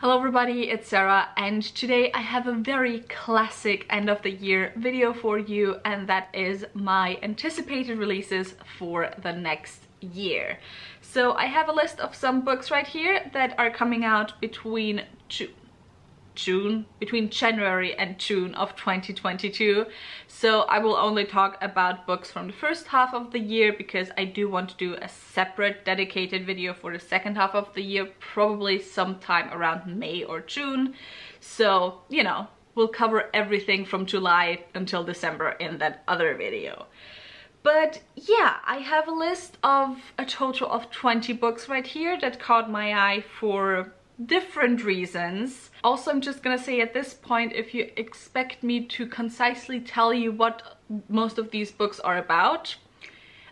Hello everybody, it's Sarah, and today I have a very classic end of the year video for you, and that is my anticipated releases for the next year. So I have a list of some books right here that are coming out between January and June of 2022. So I will only talk about books from the first half of the year because I do want to do a separate dedicated video for the second half of the year, probably sometime around May or June. So, you know, we'll cover everything from July until December in that other video. But yeah, I have a list of a total of 20 books right here that caught my eye for different reasons. Also, I'm just gonna say at this point, if you expect me to concisely tell you what most of these books are about,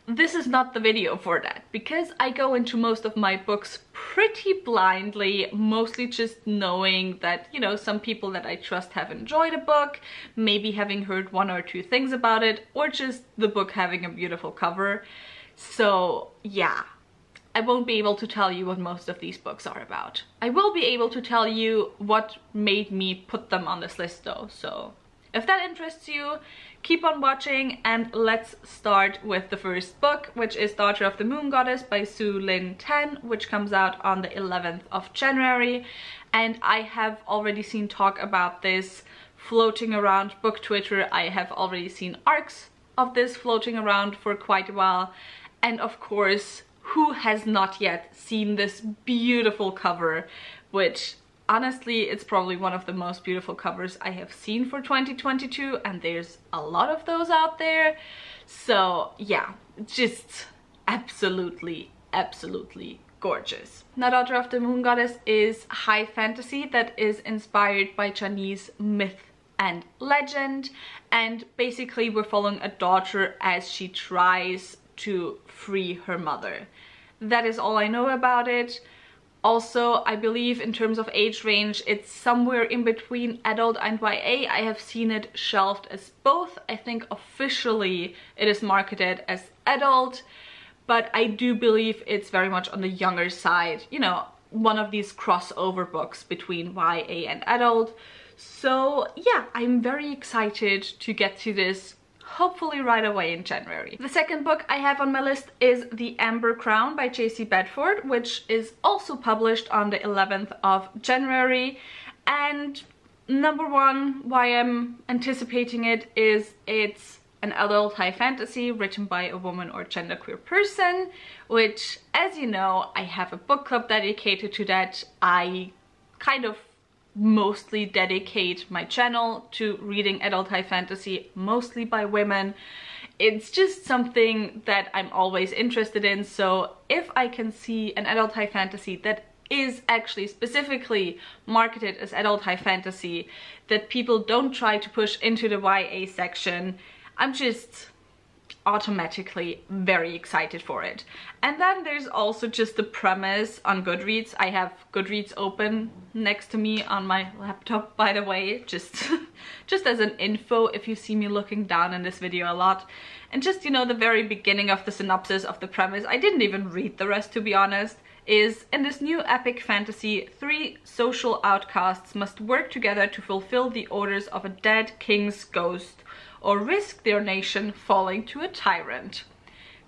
this is not the video for that, because I go into most of my books pretty blindly, mostly just knowing that, you know, some people that I trust have enjoyed a book, maybe having heard one or two things about it, or just the book having a beautiful cover. So yeah, I won't be able to tell you what most of these books are about. I will be able to tell you what made me put them on this list though, so if that interests you, keep on watching, and let's start with the first book, which is Daughter of the Moon Goddess by Su Lin Tan, which comes out on the 11th of January. And I have already seen talk about this floating around book Twitter. I have already seen arcs of this floating around for quite a while, and of course, who has not yet seen this beautiful cover, which honestly, it's probably one of the most beautiful covers I have seen for 2022, and there's a lot of those out there. So yeah, just absolutely gorgeous. Now, Daughter of the Moon Goddess is high fantasy that is inspired by Chinese myth and legend, and basically we're following a daughter as she tries to free her mother. That is all I know about it. Also, I believe in terms of age range, it's somewhere in between adult and YA. I have seen it shelved as both. I think officially it is marketed as adult, but I do believe it's very much on the younger side. You know, one of these crossover books between YA and adult. So yeah, I'm very excited to get to this, hopefully right away in January. The second book I have on my list is The Amber Crown by J.C. Bedford, which is also published on the 11th of January. And number one, why I'm anticipating it is it's an adult high fantasy written by a woman or genderqueer person, which, as you know, I have a book club dedicated to that. I kind of mostly dedicate my channel to reading adult high fantasy, mostly by women. It's just something that I'm always interested in, so if I can see an adult high fantasy that is actually specifically marketed as adult high fantasy, that people don't try to push into the YA section, I'm just automatically very excited for it. And then there's also just the premise on Goodreads. I have Goodreads open next to me on my laptop, by the way, just as an info if you see me looking down in this video a lot. And just, you know, the very beginning of the synopsis of the premise, I didn't even read the rest to be honest, is in this new epic fantasy, 3 social outcasts must work together to fulfill the orders of a dead king's ghost, or risk their nation falling to a tyrant.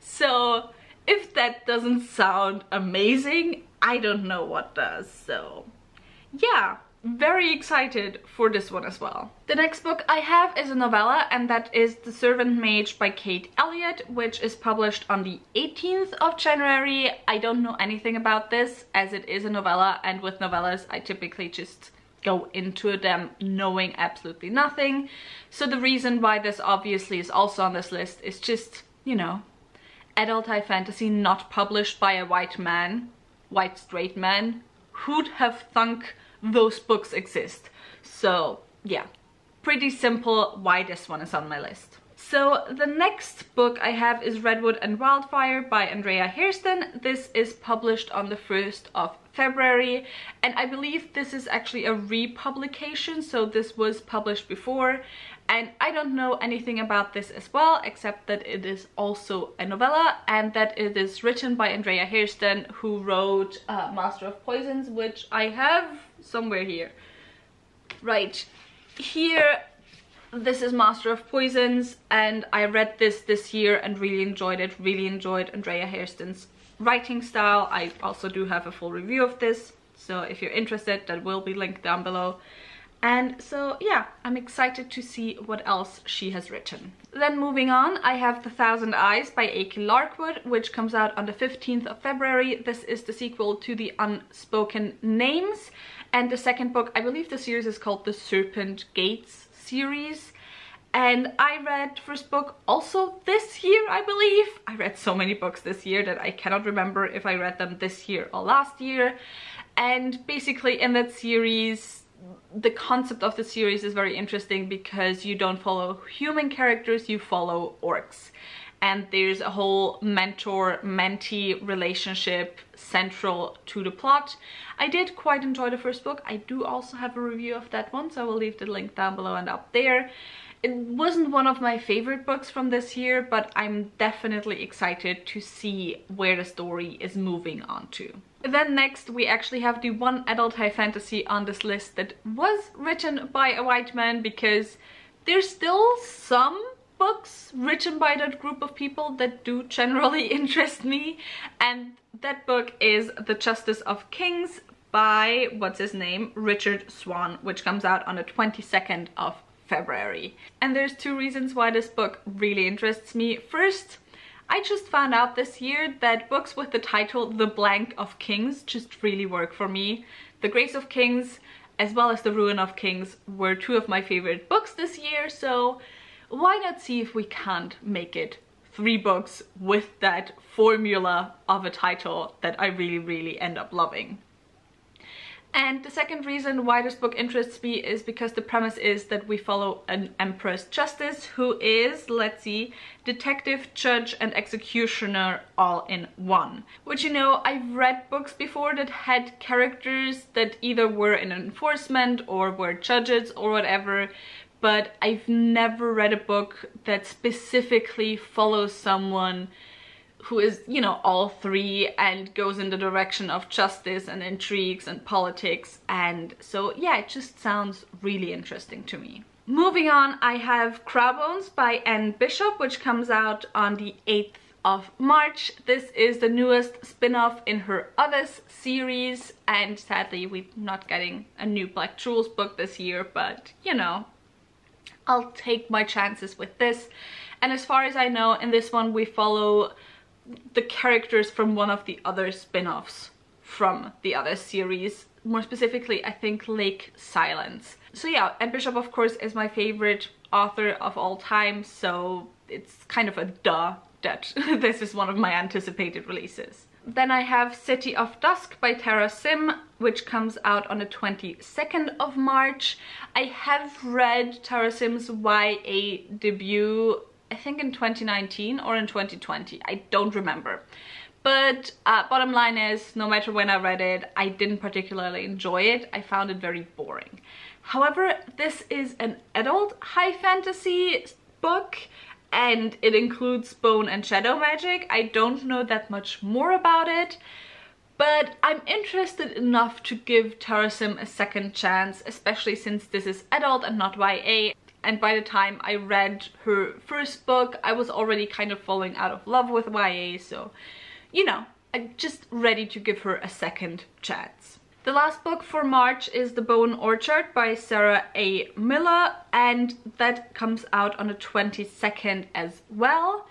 So if that doesn't sound amazing, I don't know what does. So yeah, very excited for this one as well. The next book I have is a novella, and that is The Servant Mage by Kate Elliott, which is published on the 18th of January. I don't know anything about this, as it is a novella, and with novellas I typically just go into them knowing absolutely nothing. So the reason why this obviously is also on this list is just, you know, adult high fantasy not published by a white man, white straight man. Who'd have thunk those books exist? So yeah, pretty simple why this one is on my list. So the next book I have is Redwood and Wildfire by Andrea Hairston. This is published on the 1st of February, and I believe this is actually a republication, so this was published before, and I don't know anything about this as well, except that it is also a novella and that it is written by Andrea Hairston, who wrote Master of Poisons, which I have somewhere here. Right here. This is Master of Poisons, and I read this year and really enjoyed it. Really enjoyed Andrea Hairston's writing style. I also do have a full review of this, so if you're interested, that will be linked down below. And so yeah, I'm excited to see what else she has written. Then moving on, I have The Thousand Eyes by A.K. Larkwood, which comes out on the 15th of February. This is the sequel to The Unspoken Names, and the second book. I believe the series is called the Serpent Gates series, and I read first book also this year, I believe. I read so many books this year that I cannot remember if I read them this year or last year. And basically in that series, the concept of the series is very interesting because you don't follow human characters, you follow orcs. And there's a whole mentor-mentee relationship central to the plot. I did quite enjoy the first book. I do also have a review of that one, so I will leave the link down below and up there. It wasn't one of my favorite books from this year, but I'm definitely excited to see where the story is moving on to. Then next we actually have the one adult high fantasy on this list that was written by a white man, because there's still some books written by that group of people that do generally interest me, and that book is The Justice of Kings by, what's his name, Richard Swan, which comes out on the 22nd of February. And there's two reasons why this book really interests me. First, I just found out this year that books with the title The Blank of Kings just really work for me. The Grace of Kings as well as The Ruin of Kings were two of my favorite books this year, so why not see if we can't make it 3 books with that formula of a title that I really end up loving. And the second reason why this book interests me is because the premise is that we follow an Empress Justice who is, let's see, detective, judge and executioner all in one. Which, you know, I've read books before that had characters that either were in enforcement or were judges or whatever, but I've never read a book that specifically follows someone who is, you know, all 3 and goes in the direction of justice and intrigues and politics. And so yeah, it just sounds really interesting to me. Moving on, I have Crowbones by Anne Bishop, which comes out on the 8th of March. This is the newest spin-off in her Others series, and sadly we're not getting a new Black Jewels book this year, but you know, I'll take my chances with this. And as far as I know, in this one we follow the characters from one of the other spin-offs from the other series. More specifically, I think Lake Silence. So yeah, Anne Bishop of course is my favorite author of all time, so it's kind of a duh that this is one of my anticipated releases. Then I have City of Dusk by Tara Sim, which comes out on the 22nd of March. I have read Tara Sim's YA debut, I think in 2019 or in 2020, I don't remember. But bottom line is, no matter when I read it, I didn't particularly enjoy it. I found it very boring. However, this is an adult high fantasy book, and it includes bone and shadow magic. I don't know that much more about it, but I'm interested enough to give Tara Sim a second chance, especially since this is adult and not YA. And by the time I read her first book, I was already kind of falling out of love with YA, so, you know, I'm just ready to give her a second chance. The last book for March is The Bone Orchard by Sarah A. Miller, and that comes out on the 22nd as well.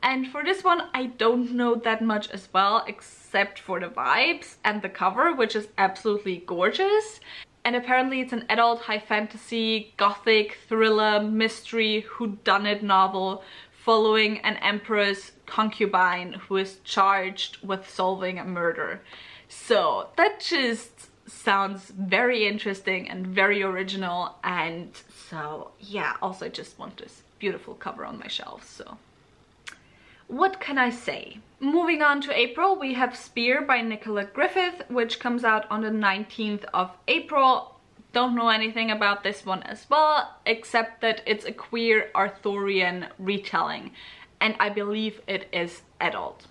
And for this one, I don't know that much as well, except for the vibes and the cover, which is absolutely gorgeous. And apparently it's an adult high fantasy, gothic, thriller, mystery, whodunit novel following an empress concubine who is charged with solving a murder. So that just sounds very interesting and very original, and so yeah, also I just want this beautiful cover on my shelf. So what can I say? Moving on to April, we have Spear by Nicola Griffith, which comes out on the 19th of April. Don't know anything about this one as well, except that it's a queer Arthurian retelling, and I believe it is adult.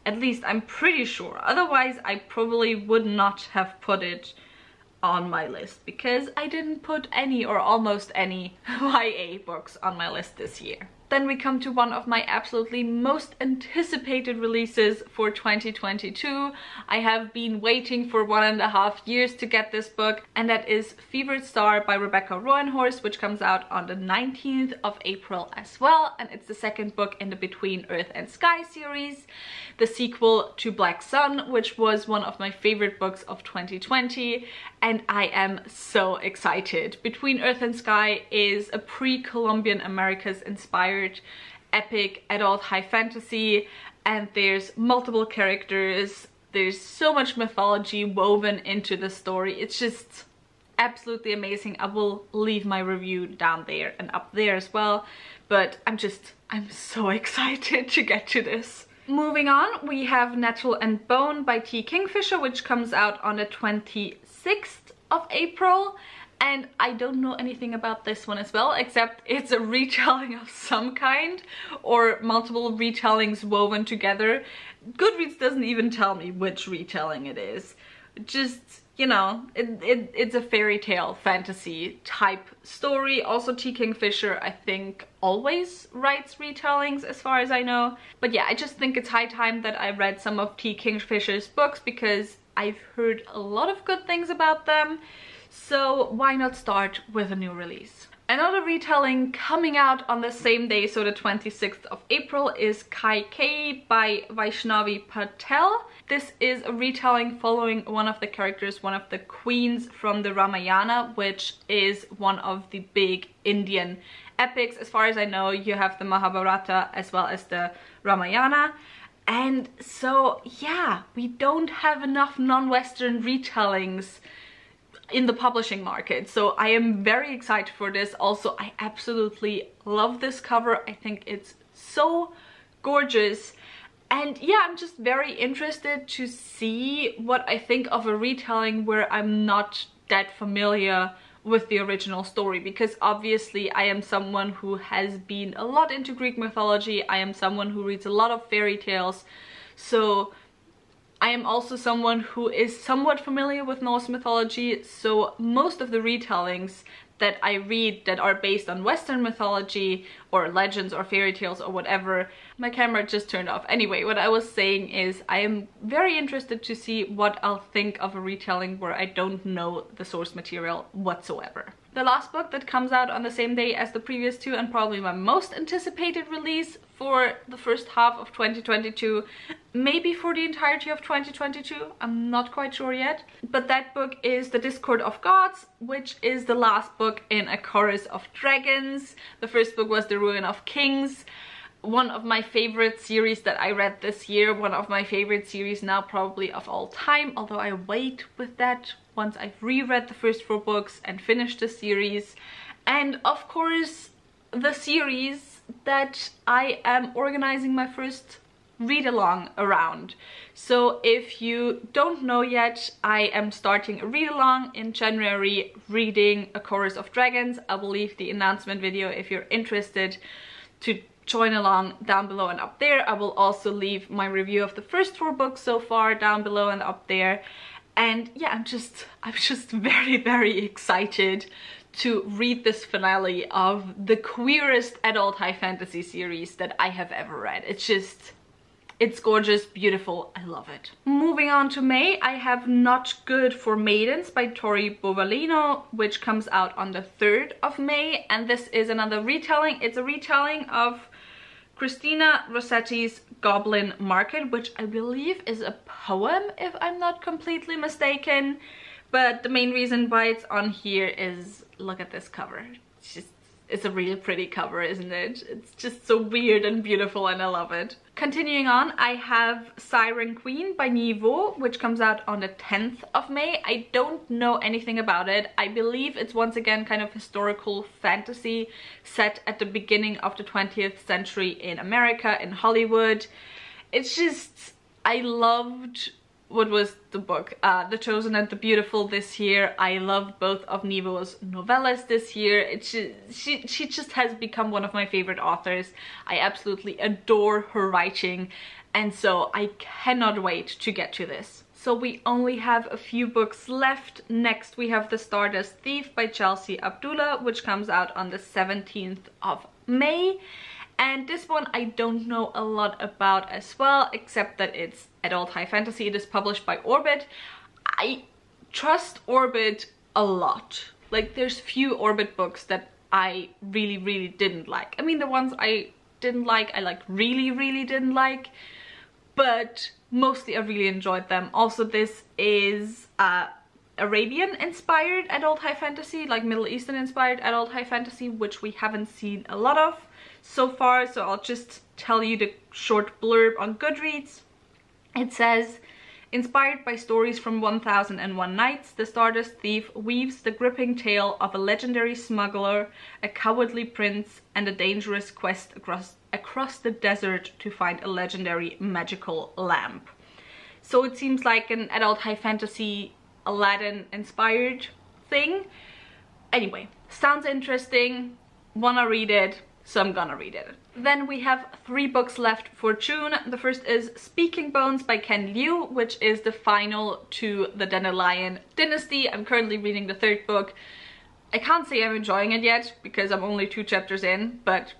At least I'm pretty sure. Otherwise, I probably would not have put it on my list, because I didn't put any or almost any YA books on my list this year. Then we come to one of my absolutely most anticipated releases for 2022. I have been waiting for 1.5 years to get this book, and that is Fevered Star by Rebecca Roanhorse, which comes out on the 19th of April as well, and it's the second book in the Between Earth and Sky series, the sequel to Black Sun, which was one of my favorite books of 2020, and I am so excited. Between Earth and Sky is a pre-Columbian Americas inspired epic adult high fantasy, and there's multiple characters, there's so much mythology woven into the story. It's just absolutely amazing. I will leave my review down there and up there as well, but I'm so excited to get to this. Moving on, we have Nettle and Bone by T. Kingfisher, which comes out on the 26th of April. And I don't know anything about this one as well, except it's a retelling of some kind, or multiple retellings woven together. Goodreads doesn't even tell me which retelling it is. Just, you know, it's a fairy tale fantasy type story. Also, T. Kingfisher, I think, always writes retellings as far as I know. But yeah, I just think it's high time that I read some of T. Kingfisher's books, because I've heard a lot of good things about them. So why not start with a new release? Another retelling coming out on the same day, so the 26th of April, is Kaik by Vaishnavi Patel. This is a retelling following one of the characters, one of the queens from the Ramayana, which is one of the big Indian epics. As far as I know, you have the Mahabharata as well as the Ramayana. And so, yeah, we don't have enough non-Western retellings in the publishing market, so I am very excited for this. Also, I absolutely love this cover. I think it's so gorgeous, and yeah, I'm just very interested to see what I think of a retelling where I'm not that familiar with the original story, because obviously I am someone who has been a lot into Greek mythology. I am someone who reads a lot of fairy tales, so I am also someone who is somewhat familiar with Norse mythology, so most of the retellings that I read that are based on Western mythology or legends or fairy tales or whatever. My camera just turned off. Anyway, what I was saying is I am very interested to see what I'll think of a retelling where I don't know the source material whatsoever. The last book that comes out on the same day as the previous two, and probably my most anticipated release for the first half of 2022, maybe for the entirety of 2022, I'm not quite sure yet. But that book is The Discord of Gods, which is the last book in A Chorus of Dragons. The first book was The Ruin of Kings. One of my favorite series that I read this year, one of my favorite series now probably of all time, although I wait with that once I've reread the first 4 books and finished the series. And of course, the series that I am organizing my first read-along around. So if you don't know yet, I am starting a read-along in January reading A Chorus of Dragons. I will leave the announcement video if you're interested to join along down below and up there. I will also leave my review of the first 4 books so far down below and up there. And yeah, I'm just very, very excited to read this finale of the queerest adult high fantasy series that I have ever read. It's gorgeous, beautiful, I love it. Moving on to May, I have Not Good for Maidens by Tori Bovalino, which comes out on the 3rd of May, and this is another retelling. It's a retelling of Christina Rossetti's Goblin Market, which I believe is a poem, if I'm not completely mistaken. But the main reason why it's on here is, look at this cover. It's just it's a really pretty cover, isn't it? It's just so weird and beautiful and I love it. Continuing on, I have Siren Queen by Niveau, which comes out on the 10th of May. I don't know anything about it. I believe it's once again kind of historical fantasy set at the beginning of the 20th century in America, in Hollywood. It's just, I loved, what was the book? The Chosen and the Beautiful this year. I love both of Niveau's novellas this year. She just has become one of my favorite authors. I absolutely adore her writing, and so I cannot wait to get to this. So we only have a few books left. Next we have The Stardust Thief by Chelsea Abdullah, which comes out on the 17th of May. And this one I don't know a lot about as well, except that it's adult high fantasy. It is published by Orbit. I trust Orbit a lot. Like, there's few Orbit books that I really didn't like. I mean, the ones I didn't like, I like really didn't like, but mostly I really enjoyed them. Also, this is Arabian inspired adult high fantasy, like Middle Eastern inspired adult high fantasy, which we haven't seen a lot of so far, so I'll just tell you the short blurb on Goodreads. It says, inspired by stories from 1001 Nights, The Stardust Thief weaves the gripping tale of a legendary smuggler, a cowardly prince, and a dangerous quest across the desert to find a legendary magical lamp. So it seems like an adult high fantasy Aladdin inspired thing. Anyway, sounds interesting, wanna read it, so I'm gonna read it. Then we have 3 books left for June. The first is Speaking Bones by Ken Liu, which is the final to the Dandelion Dynasty. I'm currently reading the 3rd book. I can't say I'm enjoying it yet because I'm only 2 chapters in, but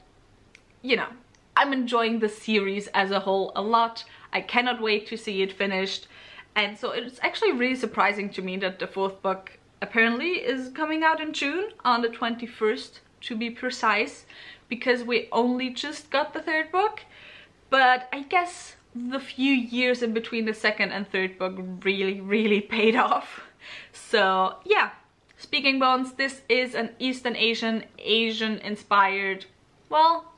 you know, I'm enjoying the series as a whole a lot. I cannot wait to see it finished. And so it's actually really surprising to me that the 4th book apparently is coming out in June, on the 21st to be precise, because we only just got the 3rd book. But I guess the few years in between the 2nd and 3rd book really paid off. So yeah, Speaking Bones, this is an Eastern Asian inspired, well,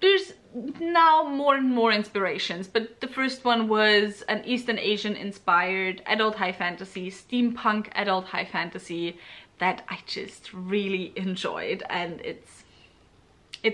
there's now more and more inspirations, but the first one was an Eastern Asian inspired adult high fantasy, steampunk adult high fantasy that I just really enjoyed, and it's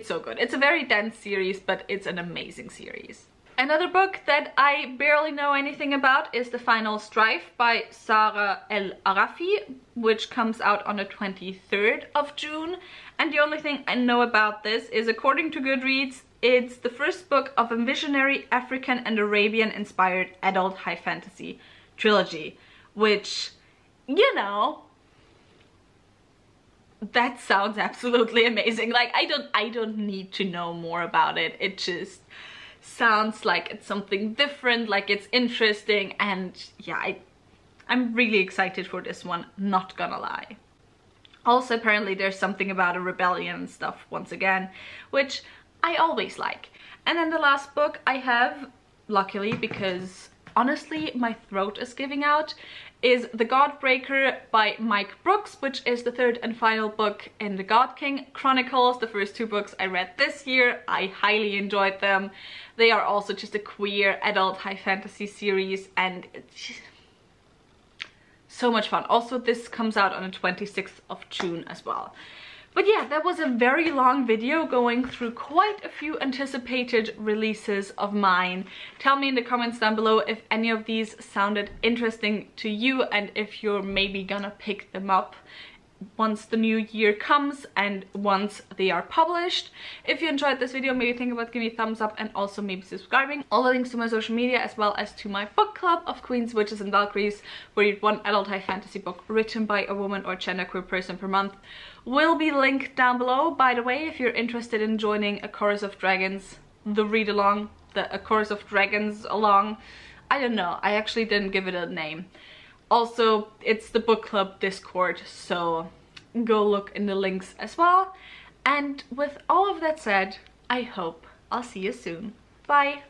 so good. It's a very dense series, but it's an amazing series. Another book that I barely know anything about is The Final Strife by Sarah El Arafi, which comes out on the 23rd of June. And the only thing I know about this is, according to Goodreads, it's the first book of a visionary African and Arabian inspired adult high fantasy trilogy, which, you know, that sounds absolutely amazing. Like, I don't need to know more about it. It just sounds like it's something different, like it's interesting, and yeah, I'm really excited for this one, not gonna lie. Also, apparently there's something about a rebellion and stuff once again, which I always like. And then the last book I have, luckily, because honestly my throat is giving out, is The Godbreaker by Mike Brooks, which is the 3rd and final book in the God King Chronicles. The first 2 books I read this year. I highly enjoyed them. They are also just a queer adult high fantasy series, and it's just so much fun. Also, this comes out on the 26th of June as well. But yeah, that was a very long video going through quite a few anticipated releases of mine. Tell me in the comments down below if any of these sounded interesting to you, and if you're maybe gonna pick them up once the new year comes and once they are published. If you enjoyed this video, maybe think about giving me a thumbs up and also maybe subscribing. All the links to my social media, as well as to my book club of Queens, Witches and Valkyries, where you read 1 adult high fantasy book written by a woman or genderqueer person per month, will be linked down below. By the way, if you're interested in joining A Chorus of Dragons, the read along, A Chorus of Dragons along, I don't know, I actually didn't give it a name. Also, it's the book club Discord, so go look in the links as well. And with all of that said, I hope I'll see you soon. Bye!